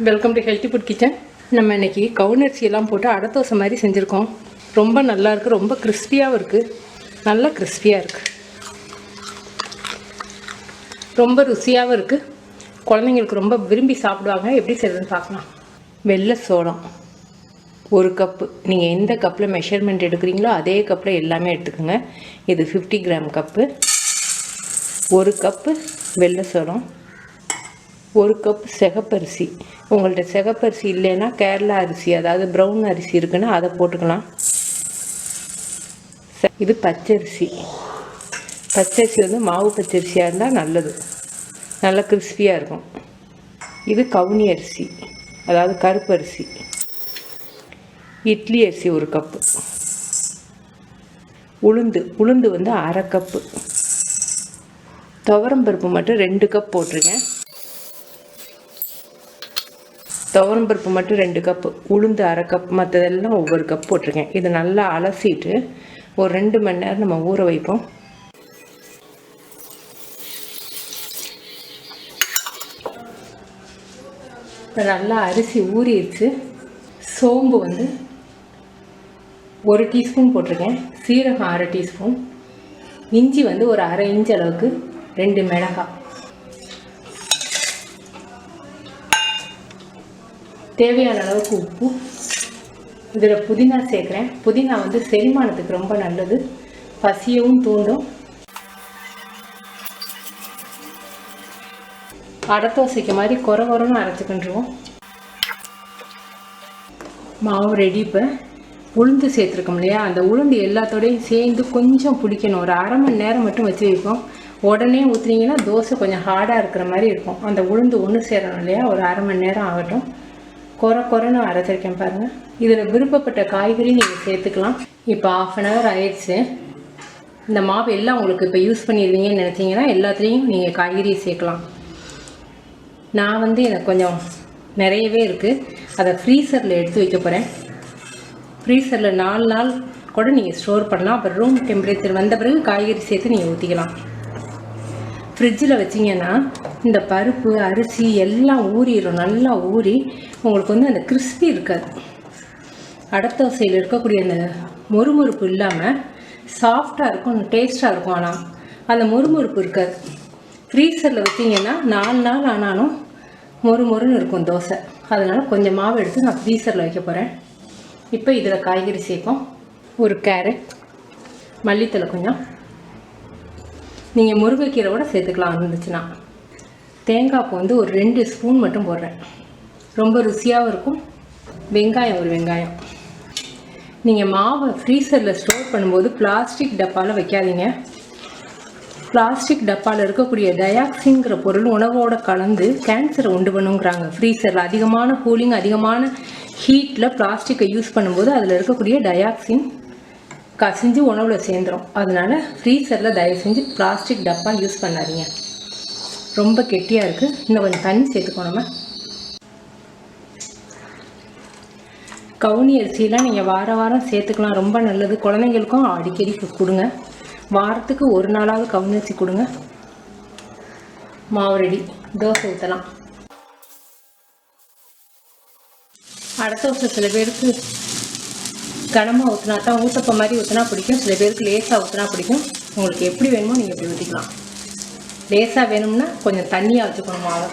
Welcome to healthy food kitchen. நம்ம இன்றைக்கி கவுனி அரிசியெல்லாம் போட்டு அடை தோசை மாதிரி செஞ்சுருக்கோம். ரொம்ப நல்லா இருக்குது, ரொம்ப கிறிஸ்பியாகவும் இருக்குது, நல்லா கிறிஸ்பியாக இருக்குது, ரொம்ப ருசியாகவும் இருக்குது. குழந்தைங்களுக்கு ரொம்ப விரும்பி சாப்பிடுவாங்க. எப்படி செய்கிறதுன்னு பார்க்கலாம். வெள்ளை சோளம் 1 கப்பு. நீங்கள் எந்த கப்பில் மெஷர்மெண்ட் எடுக்கிறீங்களோ அதே கப்பில் எல்லாமே எடுத்துக்கோங்க. இது 50 கிராம் கப்பு. 1 கப்பு வெள்ளை சோளம், 1 கப் சிகப்பரிசி. உங்கள்கிட்ட சிகப்பரிசி இல்லைன்னா கேரளா அரிசி, அதாவது ப்ரௌன் அரிசி இருக்குன்னா அதை போட்டுக்கலாம். இது பச்சரிசி. பச்சரிசி வந்து மாவு பச்சரிசியாக இருந்தால் நல்லது, நல்லா கிறிஸ்பியாக இருக்கும். இது கவுனி அரிசி, அதாவது கருப்பு அரிசி. இட்லி அரிசி 1 கப்பு. உளுந்து வந்து 1/2 கப்பு. துவரம்பருப்பு மட்டும் 2 கப் போட்டிருக்கேன். துவரம்பருப்பு மட்டும் 2 கப்பு, உளுந்து 1/2 கப், மற்றதெல்லாம் ஒவ்வொரு கப் போட்டிருக்கேன். இது நல்லா அலசிட்டு ஒரு 2 மணி நேரம் நம்ம ஊற வைப்போம். இப்போ நல்லா அரிசி ஊறிடுச்சு. சோம்பு வந்து 1 டீஸ்பூன் போட்டிருக்கேன், சீரகம் 1/2 டீஸ்பூன், இஞ்சி வந்து ஒரு 1/2 இன்ச் அளவுக்கு, 2 மிளகாய், தேவையான அளவுக்கு உப்பு. இதில் புதினா சேர்க்குறேன். புதினா வந்து செரிமானத்துக்கு ரொம்ப நல்லது, பசியவும் தூண்டும். அடை தோசைக்கு மாதிரி கொரன்னு அரைச்சிக்கிட்டுருவோம். மாவு ரெடி. இப்போ உளுந்து சேர்த்துருக்கோம் இல்லையா, அந்த உளுந்து எல்லாத்தோடையும் சேர்ந்து கொஞ்சம் புளிக்கணும். ஒரு 1/2 மணி நேரம் மட்டும் வச்சு வைப்போம். உடனே ஊற்றுனீங்கன்னா தோசை கொஞ்சம் ஹார்டாக இருக்கிற மாதிரி இருக்கும். அந்த உளுந்து ஒன்று சேரணும் இல்லையா, ஒரு 1/2 மணி நேரம் ஆகட்டும். கொரன்னு அரைச்சிருக்கேன் பாருங்கள். இதில் விருப்பப்பட்ட காய்கறி நீங்கள் சேர்த்துக்கலாம். இப்போ 1/2 hour ஆயிடுச்சு. இந்த மாவு எல்லாம் உங்களுக்கு இப்போ யூஸ் பண்ணிடுவீங்கன்னு நினச்சிங்கன்னா எல்லாத்துலேயும் நீங்கள் காய்கறியை சேர்க்கலாம். நான் வந்து எனக்கு கொஞ்சம் நிறையவே இருக்குது, அதை ஃப்ரீசரில் எடுத்து வைக்க போகிறேன். ஃப்ரீசரில் 4 நாள் கூட நீங்கள் ஸ்டோர் பண்ணலாம். அப்புறம் ரூம் டெம்பரேச்சர் வந்த பிறகு காய்கறி சேர்த்து நீங்கள் ஊற்றிக்கலாம். ஃப்ரிட்ஜில் வச்சிங்கன்னா இந்த பருப்பு அரிசி எல்லாம் ஊறிடும். நல்லா ஊறி உங்களுக்கு வந்து அந்த கிறிஸ்பி இருக்காது. அடை தோசையில் இருக்கக்கூடிய அந்த மொறுமொறுப்பு இல்லாமல் சாஃப்டாக இருக்கும், டேஸ்ட்டாக இருக்கும். ஆனால் அந்த மொறுமொறுப்பு இருக்காது. ஃப்ரீசரில் வச்சிங்கன்னா 4 நாள் ஆனாலும் மொறுன்னு இருக்கும் தோசை. அதனால் கொஞ்சம் மாவு எடுத்து நான் ஃப்ரீசரில் வைக்க போகிறேன். இப்போ இதில் காய்கறி சேர்ப்போம். 1 கேரட், மல்லித்தலை கொஞ்சம், நீங்கள் முருங்கைக்கீரை கூட சேர்த்துக்கலாம் இருந்துச்சுன்னா. தேங்காய் பூ வந்து ஒரு 2 ஸ்பூன் மட்டும் போடுறேன், ரொம்ப ருசியாகவும் இருக்கும். வெங்காயம் 1 வெங்காயம். நீங்கள் மாவை ஃப்ரீசரில் ஸ்டோர் பண்ணும்போது பிளாஸ்டிக் டப்பாவில் வைக்காதீங்க. பிளாஸ்டிக் டப்பாவில் இருக்கக்கூடிய டயாக்சின்கிற பொருள் உணவோடு கலந்து கேன்சரை உண்டு பண்ணுங்கிறாங்க. ஃப்ரீசரில் அதிகமான கூலிங், அதிகமான ஹீட்டில் பிளாஸ்டிக்கை யூஸ் பண்ணும்போது அதில் இருக்கக்கூடிய டயாக்சின் கசிஞ்சு உணவில் சேர்ந்துடும். அதனால் ஃப்ரீசரில் தயவு செஞ்சு பிளாஸ்டிக் டப்பா யூஸ் பண்ணாதீங்க. ரொம்ப கெட்டியாக இருக்குது. இன்னும் கொஞ்சம் தண்ணி சேர்த்துக்கோ. நம்ம கவுனி அரிசியெலாம் நீங்கள் வாரம் சேர்த்துக்கலாம், ரொம்ப நல்லது. குழந்தைங்களுக்கும் அடிக்கடி கொடுங்க. வாரத்துக்கு 1 நாளாவது கவுனி அரிசி கொடுங்க. மாவு ரெடி. தோசை ஊற்றலாம். அடை தோசை சில பேருக்கு கனமாக ஊற்றினா தான், ஊற்றப்ப மாதிரி ஊற்றினா பிடிக்கும். சில பேருக்கு லேசாக ஊற்றினா பிடிக்கும். உங்களுக்கு எப்படி வேணுமோ நீங்கள் எப்படி ஊற்றிக்கலாம். லேசாக வேணும்னா கொஞ்சம் தண்ணியாக வச்சுக்கணும் மாவை.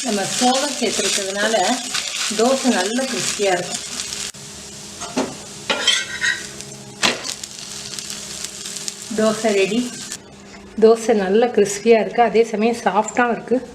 நம்ம சோளம் சேர்த்துருக்கிறதுனால தோசை நல்ல கிறிஸ்பியாக இருக்கும். தோசை ரெடி. தோசை நல்ல கிறிஸ்பியாக இருக்குது, அதே சமயம் சாஃப்டாகவும் இருக்குது.